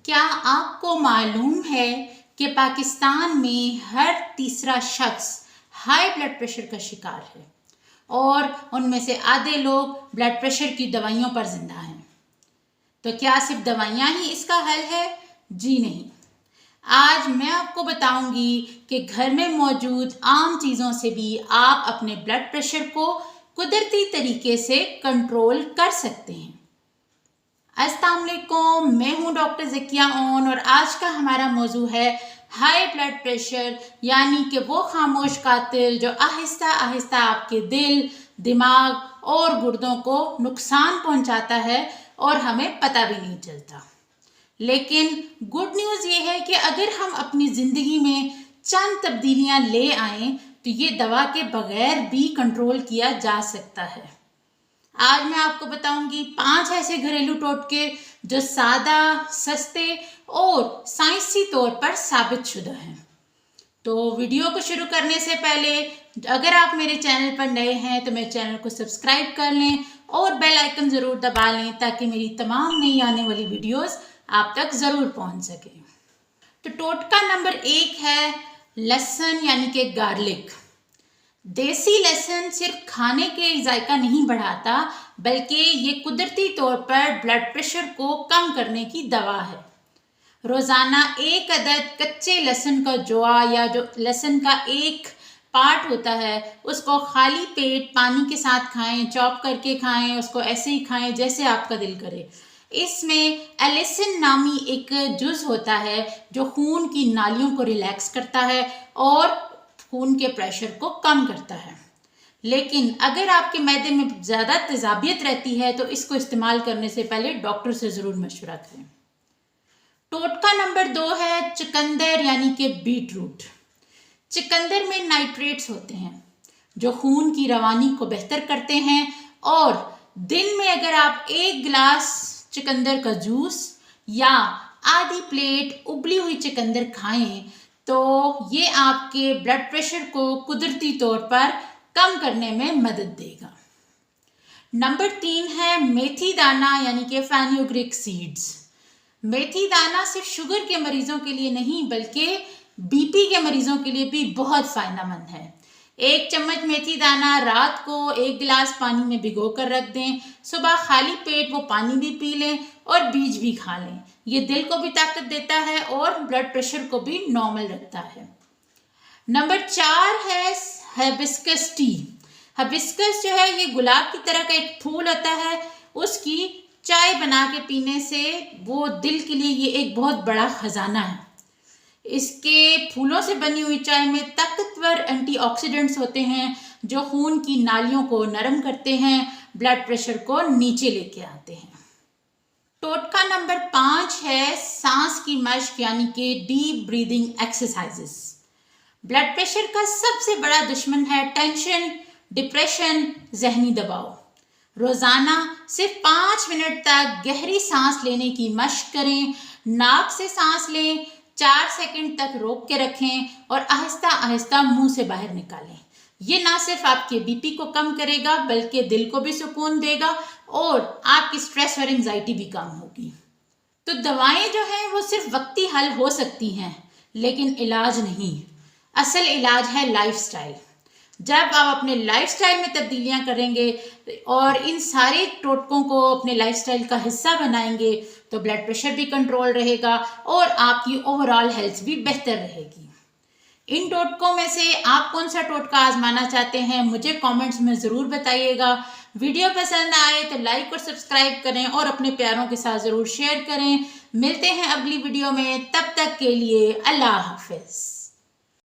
क्या आपको मालूम है कि पाकिस्तान में हर तीसरा शख्स हाई ब्लड प्रेशर का शिकार है और उनमें से आधे लोग ब्लड प्रेशर की दवाइयों पर जिंदा हैं। तो क्या सिर्फ दवाइयाँ ही इसका हल है? जी नहीं। आज मैं आपको बताऊंगी कि घर में मौजूद आम चीज़ों से भी आप अपने ब्लड प्रेशर को कुदरती तरीके से कंट्रोल कर सकते हैं। अस्सलाम वालेकुम, मैं हूं डॉक्टर ज़किया ओन और आज का हमारा मौजू है हाई ब्लड प्रेशर, यानी कि वो खामोश कातिल जो आहिस्ता आहिस्ता आपके दिल, दिमाग और गुर्दों को नुकसान पहुंचाता है और हमें पता भी नहीं चलता। लेकिन गुड न्यूज़ ये है कि अगर हम अपनी ज़िंदगी में चंद तब्दीलियां ले आएं तो ये दवा के बगैर भी कंट्रोल किया जा सकता है। आज मैं आपको बताऊंगी 5 ऐसे घरेलू टोटके जो सादा, सस्ते और साइंसी तौर पर साबित शुदा हैं। तो वीडियो को शुरू करने से पहले अगर आप मेरे चैनल पर नए हैं तो मेरे चैनल को सब्सक्राइब कर लें और बेल आइकन ज़रूर दबा लें ताकि मेरी तमाम नई आने वाली वीडियोस आप तक ज़रूर पहुंच सके। तो टोटका नंबर 1 है लहसुन, यानी कि गार्लिक। देसी लहसुन सिर्फ खाने के जायका नहीं बढ़ाता बल्कि ये कुदरती तौर पर ब्लड प्रेशर को कम करने की दवा है। रोज़ाना 1 अदद कच्चे लहसुन का जोआ या जो लहसुन का एक पार्ट होता है उसको खाली पेट पानी के साथ खाएं, चॉप करके खाएं, उसको ऐसे ही खाएं जैसे आपका दिल करे। इसमें एलिसिन नामी एक जुज़ होता है जो खून की नालियों को रिलैक्स करता है और खून के प्रेशर को कम करता है। लेकिन अगर आपके मैदे में ज़्यादा तेज़ाबियत रहती है तो इसको इस्तेमाल करने से पहले डॉक्टर से ज़रूर मशवरा करें। टोटका नंबर 2 है चुकंदर, यानी कि बीट रूट। चुकंदर में नाइट्रेट्स होते हैं जो खून की रवानी को बेहतर करते हैं और दिन में अगर आप 1 गिलास चुकंदर का जूस या आधी प्लेट उबली हुई चुकंदर खाएं तो ये आपके ब्लड प्रेशर को कुदरती तौर पर कम करने में मदद देगा। नंबर 3 है मेथी दाना, यानी कि फेनुग्रीक सीड्स। मेथी दाना सिर्फ शुगर के मरीजों के लिए नहीं बल्कि बीपी के मरीजों के लिए भी बहुत फायदेमंद है। 1 चम्मच मेथी दाना रात को 1 गिलास पानी में भिगो कर रख दें, सुबह खाली पेट वो पानी भी पी लें और बीज भी खा लें। ये दिल को भी ताकत देता है और ब्लड प्रेशर को भी नॉर्मल रखता है। नंबर 4 है हिबिस्कस टी। हिबिस्कस जो है ये गुलाब की तरह का एक फूल होता है, उसकी चाय बना के पीने से वो दिल के लिए ये एक बहुत बड़ा खजाना है। इसके फूलों से बनी हुई चाय में ताकतवर एंटीऑक्सीडेंट्स होते हैं जो खून की नालियों को नरम करते हैं, ब्लड प्रेशर को नीचे लेके आते हैं। टोटका नंबर 5 है सांस की मश्क, यानी कि deep breathing exercises. Blood pressure का सबसे बड़ा दुश्मन है टेंशन, डिप्रेशन, जहनी दबाव। रोज़ाना सिर्फ 5 मिनट तक गहरी सांस लेने की मश्क करें। नाक से सांस लें, 4 सेकंड तक रोक के रखें और आहिस्ता आहिस्ता मुंह से बाहर निकालें। ये ना सिर्फ आपके बीपी को कम करेगा बल्कि दिल को भी सुकून देगा और आपकी स्ट्रेस और एंजाइटी भी कम होगी। तो दवाएं जो हैं वो सिर्फ वक्ती हल हो सकती हैं लेकिन इलाज नहीं। असल इलाज है लाइफस्टाइल। जब आप अपने लाइफस्टाइल में तब्दीलियां करेंगे और इन सारे टोटकों को अपने लाइफस्टाइल का हिस्सा बनाएंगे तो ब्लड प्रेशर भी कंट्रोल रहेगा और आपकी ओवरऑल हेल्थ भी बेहतर रहेगी। इन टोटकों में से आप कौन सा टोटका आजमाना चाहते हैं मुझे कमेंट्स में ज़रूर बताइएगा। वीडियो पसंद आए तो लाइक और सब्सक्राइब करें और अपने प्यारों के साथ ज़रूर शेयर करें। मिलते हैं अगली वीडियो में, तब तक के लिए अल्लाह हाफिज़।